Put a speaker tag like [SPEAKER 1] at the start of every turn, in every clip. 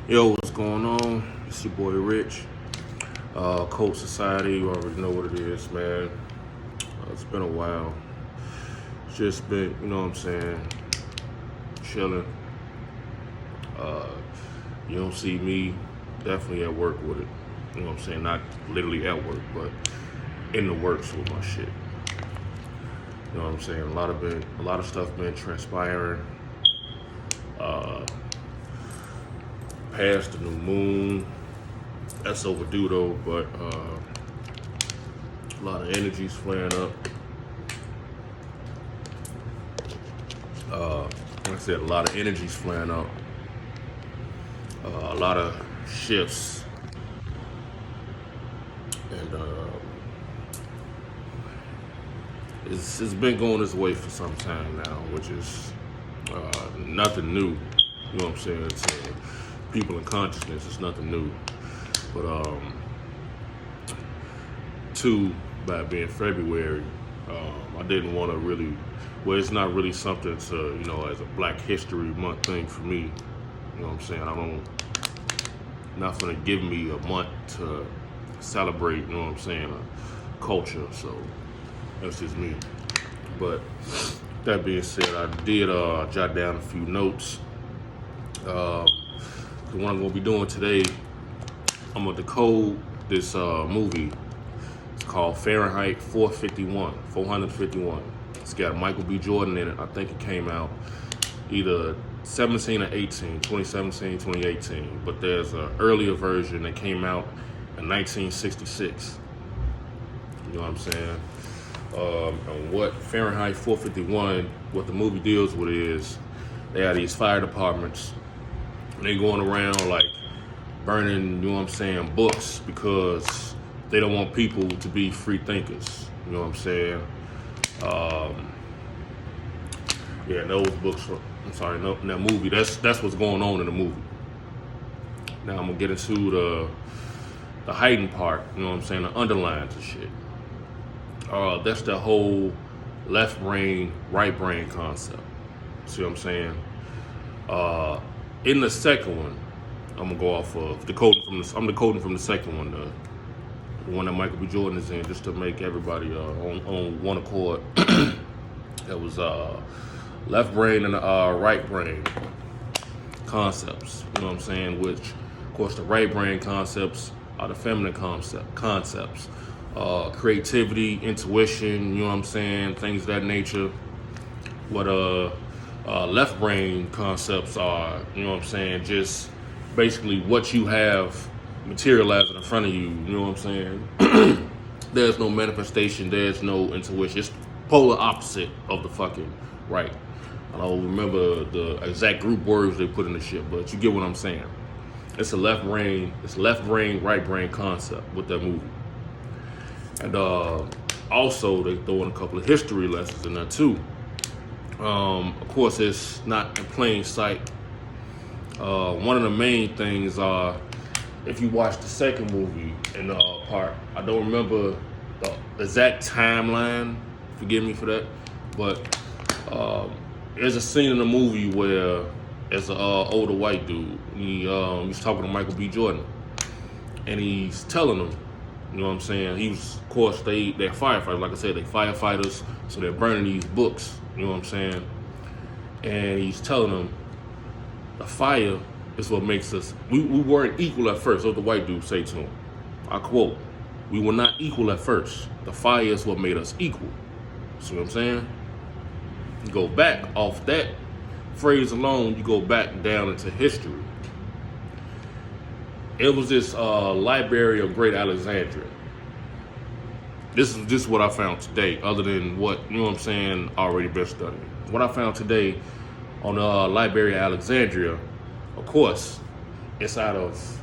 [SPEAKER 1] Yo, what's going on? It's your boy Rich. Cult Society, you already know what it is, man. It's been a while. It's just been, you know what I'm saying, chilling. Uh, you don't see me definitely at work with it. You know what I'm saying? Not literally at work, but in the works with my shit. You know what I'm saying? A lot of stuff been transpiring. Past the new moon. That's overdue though, but a lot of energy's flaring up. Like I said, a lot of energy's flaring up. A lot of shifts, and it's been going this way for some time now, which is nothing new. You know what I'm saying? To people in consciousness, it's nothing new. But two, by being February, I didn't want to really. Well, it's not really something to, as a Black History Month thing for me. You know what I'm saying? Not gonna give me a month to celebrate, you know what I'm saying, a culture. So that's just me. But that being said, I did jot down a few notes. The one I'm gonna be doing today, I'm gonna decode this movie. It's called Fahrenheit 451. It's got Michael B. Jordan in it. I think it came out either 17 or 18, 2017, 2018. But there's an earlier version that came out in 1966. You know what I'm saying? And what Fahrenheit 451, what the movie deals with is, they have these fire departments, and they going around like burning, you know what I'm saying, books because they don't want people to be free thinkers. You know what I'm saying? Yeah, those books. In that movie. That's what's going on in the movie. Now I'm gonna get into the heightened part. You know what I'm saying? The underlines and shit. That's the whole left brain, right brain concept. See what I'm saying? In the second one, I'm gonna go off of decoding from the. I'm decoding from the second one, the one that Michael B. Jordan is in, just to make everybody on one accord. That was left brain and right brain concepts. You know what I'm saying? Which, of course, the right brain concepts are the feminine concepts. Creativity, intuition, you know what I'm saying? Things of that nature. What left brain concepts are, you know what I'm saying? Just basically what you have materializing in front of you, you know what I'm saying? There's no manifestation, there's no intuition. It's polar opposite of the fucking right. I don't remember the exact group words they put in the shit, but you get what I'm saying. It's a left brain, right brain concept with that movie. And also they throw in a couple of history lessons in there too. Of course, it's not in plain sight. One of the main things are, if you watch the second movie in the part, I don't remember the exact timeline, forgive me for that, but there's a scene in the movie where as an older white dude, he's talking to Michael B. Jordan, and he's telling him, you know what I'm saying, of course, they're firefighters, like I said, they're firefighters, so they're burning these books, you know what I'm saying, and he's telling them, the fire is what makes us, we weren't equal at first. That's what the white dude say to him. I quote, we were not equal at first. The fire is what made us equal. See what I'm saying? You go back off that phrase alone, you go back down into history. It was this Library of Great Alexandria. This is just what I found today, other than what, you know what I'm saying, already been studied. What I found today on the Library of Alexandria, of course, it's out of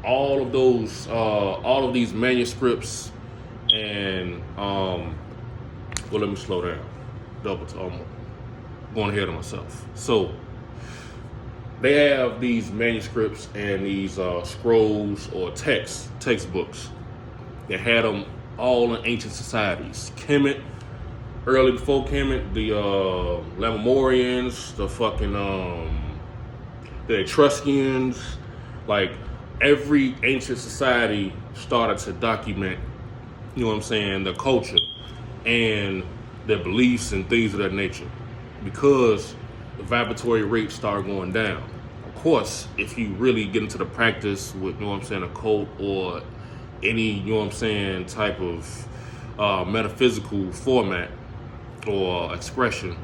[SPEAKER 1] all of those, all of these manuscripts, and well, let me slow down. I'm going ahead of myself. So they have these manuscripts and these scrolls or textbooks that had them all in ancient societies. Kemet, early before Kemet, the Lemurians, the fucking the Etruscans, like every ancient society started to document, you know what I'm saying, the culture and their beliefs and things of that nature, because the vibratory rates start going down. Of course, if you really get into the practice with, you know what I'm saying, a cult or any, you know what I'm saying, type of metaphysical format or expression,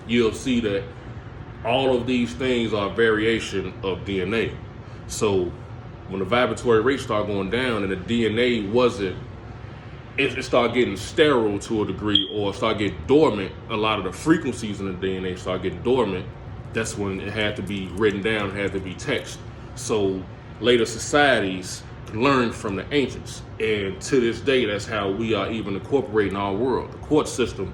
[SPEAKER 1] you'll see that all of these things are a variation of DNA. So when the vibratory rates start going down and the DNA wasn't, it started getting sterile to a degree, or start getting dormant. A lot of the frequencies in the DNA start getting dormant. That's when it had to be written down, it had to be text. So later societies learned from the ancients, and to this day, that's how we are even incorporating our world. The court system,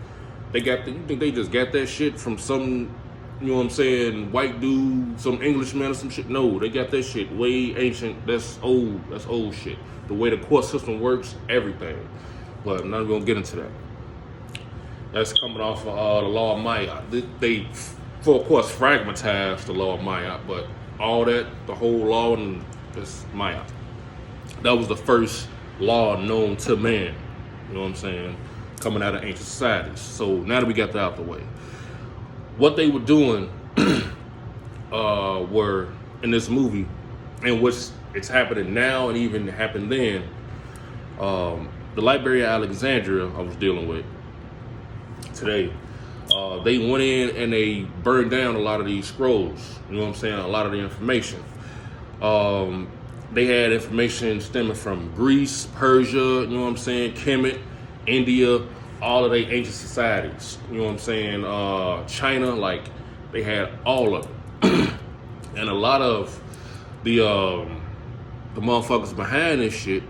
[SPEAKER 1] you think they just got that shit from some, you know what I'm saying, white dude, some Englishman or some shit? No, they got that shit way ancient. That's old shit. The way the court system works, everything. But I'm not gonna get into that. That's coming off of the law of Maya. They, for of course, fragmentized the law of Maya, but all that, the whole law, and that's Maya. That was the first law known to man, you know what I'm saying, coming out of ancient societies. So now that we got that out the way, what they were doing were, in this movie, and what's it's happening now and even happened then, the Library of Alexandria I was dealing with today, they went in and they burned down a lot of these scrolls, you know what I'm saying, a lot of the information. They had information stemming from Greece, Persia, you know what I'm saying, Kemet, India, all of the ancient societies, you know what I'm saying, China, like they had all of it. And a lot of the motherfuckers behind this shit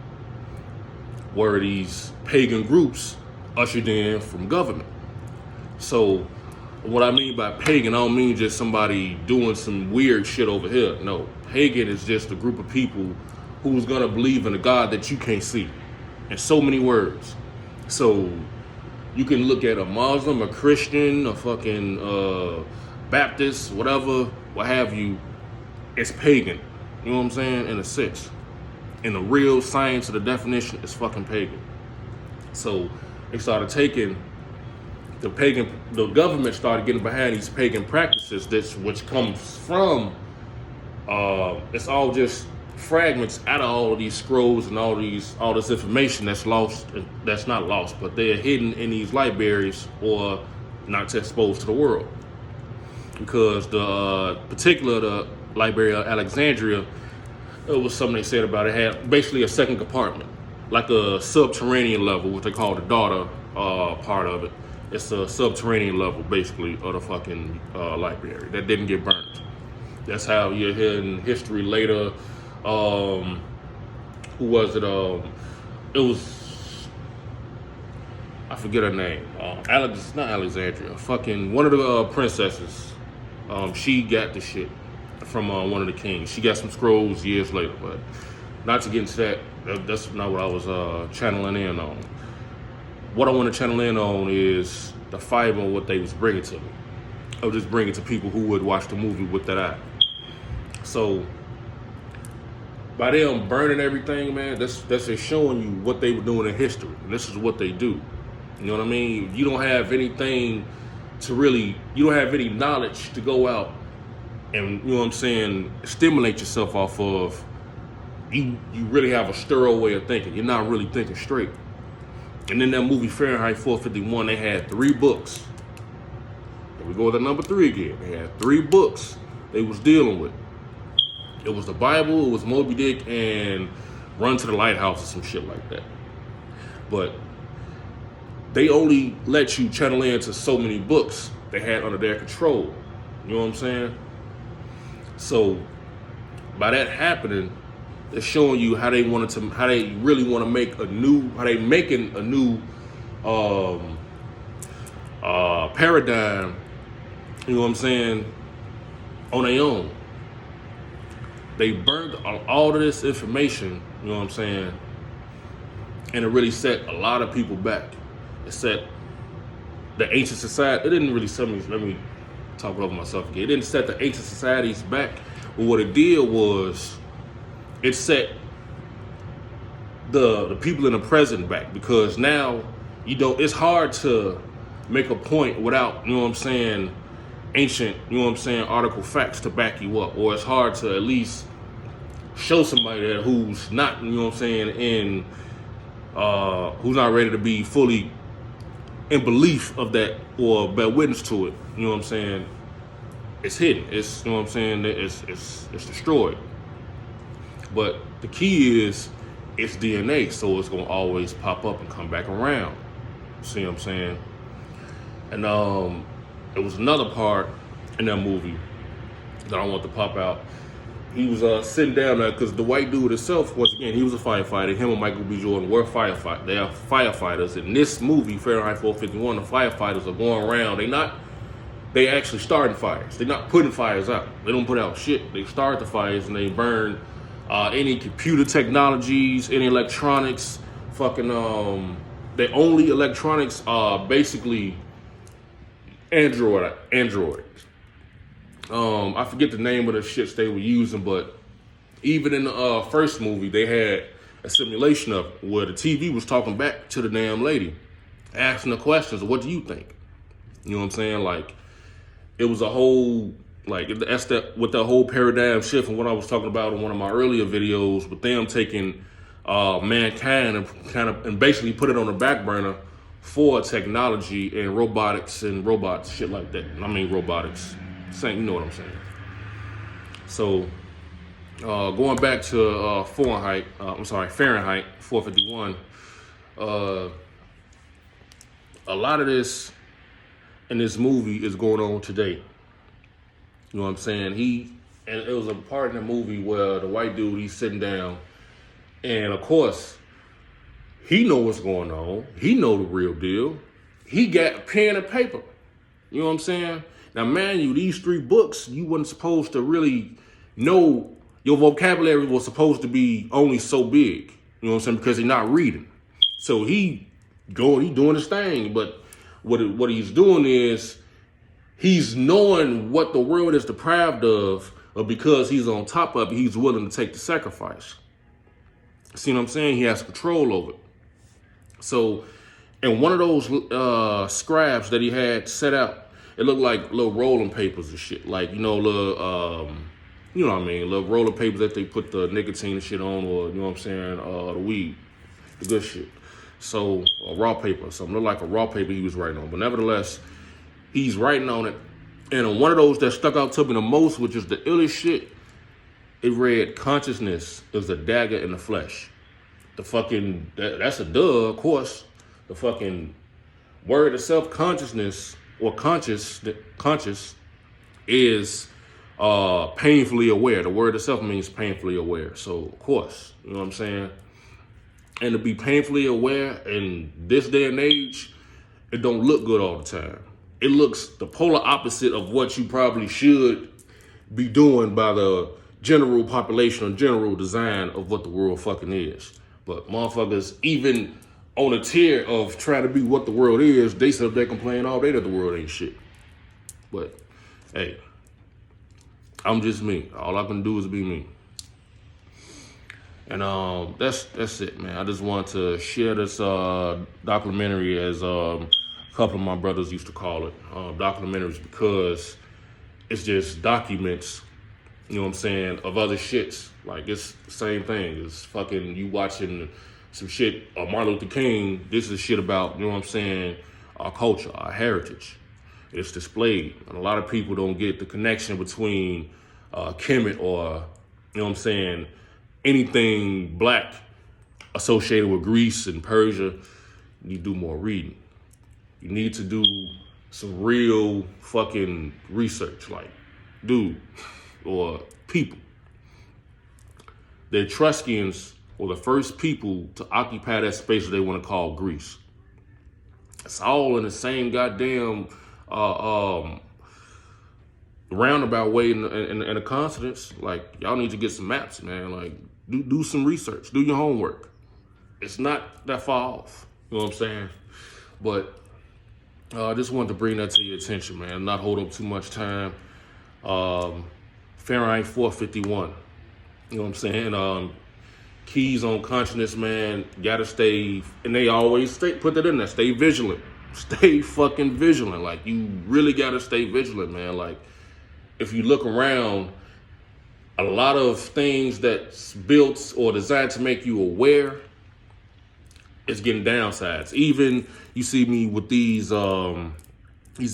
[SPEAKER 1] were these pagan groups ushered in from government. So what I mean by pagan, I don't mean just somebody doing some weird shit over here. No, pagan is just a group of people who's gonna believe in a God that you can't see, in so many words. So you can look at a Muslim, a Christian, a fucking Baptist, whatever, what have you, it's pagan. You know what I'm saying? In a sense. In the real science of the definition, it's fucking pagan. So they started taking the government started getting behind these pagan practices, which comes from, it's all just fragments out of all of these scrolls and all this information that's not lost, but they're hidden in these libraries or not exposed to the world. Because the Library of Alexandria, it was something they said about it, had basically a second compartment, like a subterranean level, what they call the daughter part of it. It's a subterranean level, basically, of the fucking library that didn't get burnt. That's how you're hearing history later. Who was it? It was, I forget her name. Not Alexandria. Fucking one of the princesses. She got the shit from one of the kings. She got some scrolls years later, but not to get into that. That's not what I was channeling in on. What I want to channel in on is the fiber of what they was bringing to me. I was just bringing to people who would watch the movie with that eye. So by them burning everything, man, that's just showing you what they were doing in history. And this is what they do. You know what I mean? You don't have anything you don't have any knowledge to go out and, you know what I'm saying, stimulate yourself off of. You really have a sterile way of thinking. You're not really thinking straight. And in that movie Fahrenheit 451, they had 3 books. Here we go with the number 3 again. They had 3 books they was dealing with. It was the Bible, it was Moby Dick, and Run to the Lighthouse or some shit like that. But they only let you channel into so many books they had under their control. You know what I'm saying? So by that happening, they're showing you how they really want to make how they making a new paradigm, you know what I'm saying, on their own. They burned all of this information, you know what I'm saying, and it really set a lot of people back. It set the ancient society, it didn't really set me, let me talk over myself again. It didn't set the ancient societies back, But what it did was it set the people in the present back, because now it's hard to make a point without, you know what I'm saying, ancient, you know what I'm saying, article facts to back you up, or it's hard to at least show somebody that who's not, you know what I'm saying, who's not ready to be fully in belief of that or bear witness to it. You know what I'm saying? It's hidden. It's, you know what I'm saying, it's destroyed. But the key is it's DNA, so it's gonna always pop up and come back around. See what I'm saying? And it was another part in that movie that I want to pop out. He was sitting down there because the white dude himself, once again, he was a firefighter. Him and Michael B. Jordan were firefighters. They are firefighters. In this movie, Fahrenheit 451, the firefighters are going around. They actually starting fires. They're not putting fires out. They don't put out shit. They start the fires and they burn any computer technologies, any electronics. Fucking the only electronics are basically Android. I forget the name of the shits they were using, but even in the first movie, they had a simulation of where the TV was talking back to the damn lady, asking the questions, what do you think? You know what I'm saying? Like, it was a whole, like, that's that, with the whole paradigm shift from what I was talking about in one of my earlier videos, with them taking mankind and basically put it on the back burner for technology and robotics and robots, shit like that. I mean robotics. Same, you know what I'm saying. So going back to Fahrenheit 451, a lot of this in this movie is going on today. You know what I'm saying? And it was a part in the movie where the white dude, he's sitting down, and of course, he know what's going on. He know the real deal. He got pen and paper. You know what I'm saying? Now, man, these 3 books, you wasn't supposed to really know. Your vocabulary was supposed to be only so big. You know what I'm saying? Because you're not reading. So he doing his thing. But what he's doing is he's knowing what the world is deprived of, but because he's on top of it, he's willing to take the sacrifice. See what I'm saying? He has control over it. So, in one of those scribes that he had set out, it looked like little rolling papers and shit. Like, little, you know what I mean? Little rolling papers that they put the nicotine and shit on, or, you know what I'm saying, the weed, the good shit. So, raw paper, something looked like a raw paper he was writing on. But nevertheless, he's writing on it. And on one of those that stuck out to me the most, which is the illest shit, it read, consciousness is a dagger in the flesh. The fucking, that's a duh, of course. The fucking word itself, consciousness, or conscious is painfully aware. The word itself means painfully aware. So, of course, you know what I'm saying? And to be painfully aware in this day and age, it don't look good all the time. It looks the polar opposite of what you probably should be doing by the general population or general design of what the world fucking is. But motherfuckers, even on a tier of trying to be what the world is, they sit up there complaining all day that the world ain't shit. But, hey, I'm just me. All I can do is be me. And that's it, man. I just want to share this documentary, as a couple of my brothers used to call it, documentaries, because it's just documents, you know what I'm saying, of other shits. Like, it's the same thing. It's fucking you watching some shit of Martin Luther King. This is shit about, you know what I'm saying, our culture, our heritage. It's displayed. And a lot of people don't get the connection between Kemet or, you know what I'm saying, anything black associated with Greece and Persia. You need to do more reading. You need to do some real fucking research, like, dude, or people. The Etruscans were the first people to occupy that space that they want to call Greece. It's all in the same goddamn roundabout way in the continents. Like, y'all need to get some maps, man. Like, do some research, do your homework. It's not that far off, you know what I'm saying? But I just wanted to bring that to your attention, man. Not hold up too much time. Fahrenheit 451. You know what I'm saying? Keys on consciousness, man. Gotta stay, and they always put that in there. Stay vigilant. Stay fucking vigilant. Like, you really gotta stay vigilant, man. Like, if you look around, a lot of things that's built or designed to make you aware, it's getting downsides. Even you see me with these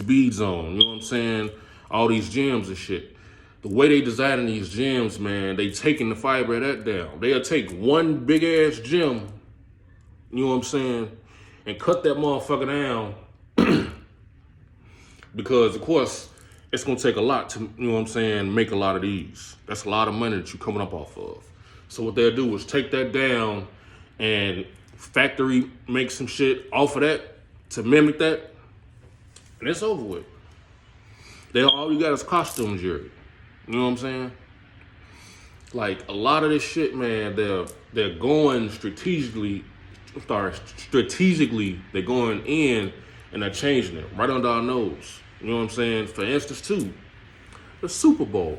[SPEAKER 1] beads on, you know what I'm saying? All these gems and shit. The way they designing these gems, man, they taking the fiber of that down. They'll take one big ass gem, you know what I'm saying, and cut that motherfucker down. Because of course, it's gonna take a lot to, you know what I'm saying, make a lot of these. That's a lot of money that you're coming up off of. So what they'll do is take that down and factory make some shit off of that to mimic that, and it's over with. All you got is costume jewelry. You know what I'm saying? Like, a lot of this shit, man, they're going strategically, they're going in and they're changing it right under our nose. You know what I'm saying? For instance, too, the Super Bowl.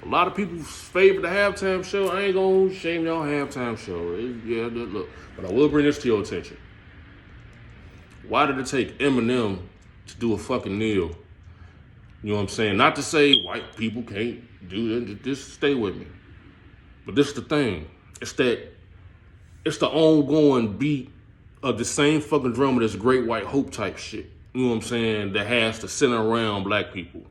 [SPEAKER 1] A lot of people's favorite the halftime show. I ain't gonna shame y'all halftime show. Look, but I will bring this to your attention. Why did it take Eminem to do a fucking kneel? You know what I'm saying? Not to say white people can't do it. Just stay with me. But this is the thing. It's the ongoing beat of the same fucking drummer that's Great White Hope type shit. You know what I'm saying? That has to center around black people.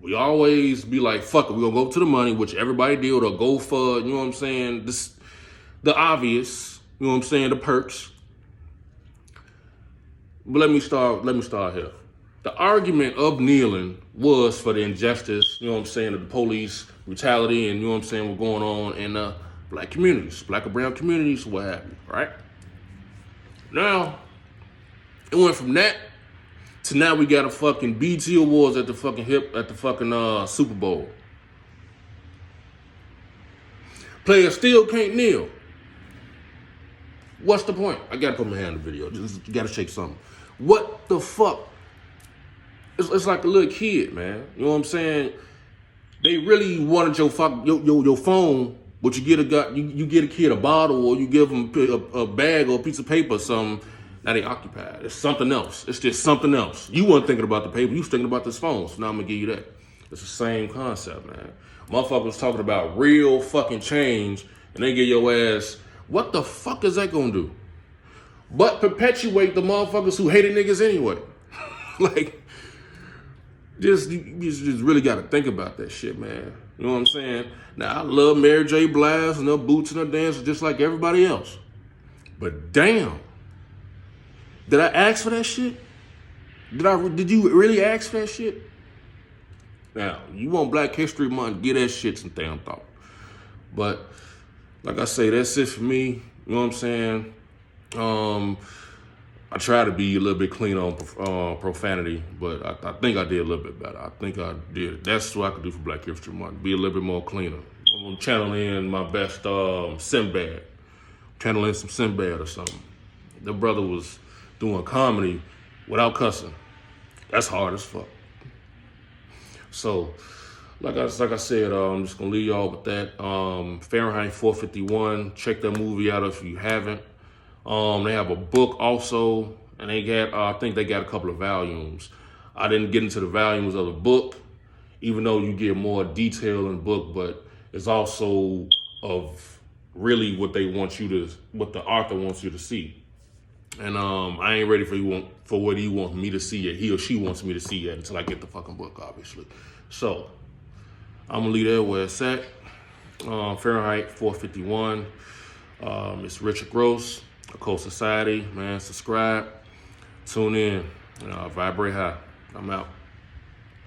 [SPEAKER 1] We always be like, fuck it, we're gonna go to the money, which everybody did, or go for, you know what I'm saying, the obvious, you know what I'm saying, the perks. But let me start here. The argument of kneeling was for the injustice, you know what I'm saying, of the police brutality and, you know what I'm saying, what's going on in black communities, black and brown communities, what have you, right? Now, it went from that to now we got a fucking BT Awards at the fucking Super Bowl. Players still can't kneel. What's the point? I gotta put my hand in the video. Just gotta shake something. What the fuck? It's like a little kid, man. You know what I'm saying? They really wanted your phone, but you get a kid a bottle, or you give them a bag or a piece of paper or something. Now they occupied. It's something else. It's just something else. You weren't thinking about the paper. You was thinking about this phone. So now I'm gonna give you that. It's the same concept, man. Motherfucker was talking about real fucking change, and they get your ass. What the fuck is that gonna do? But perpetuate the motherfuckers who hated niggas anyway. Like, you just really got to think about that shit, man. You know what I'm saying? Now, I love Mary J. Blige and her boots and her dances just like everybody else. But damn, did I ask for that shit? Did you really ask for that shit? Now, you want Black History Month, get that shit some damn thought. But, like I say, that's it for me. You know what I'm saying? I try to be a little bit clean on profanity, but I think I did a little bit better. I think I did. That's what I could do for Black History Month. Be a little bit more cleaner. I'm gonna channel in my best Sinbad. Channel in some Sinbad or something. The brother was doing comedy without cussing. That's hard as fuck. So, like I said, I'm just gonna leave y'all with that. Fahrenheit 451. Check that movie out if you haven't. They have a book also, and I think they got a couple of volumes. I didn't get into the volumes of the book, even though you get more detail in the book, but it's also of really what the author wants you to see. And I ain't ready for what he wants me to see, or he or she wants me to see yet until I get the fucking book, obviously. So, I'm gonna leave that where it's at. Fahrenheit 451. It's Richard Gross. Occult Society, man. Subscribe. Tune in. Vibrate high. I'm out.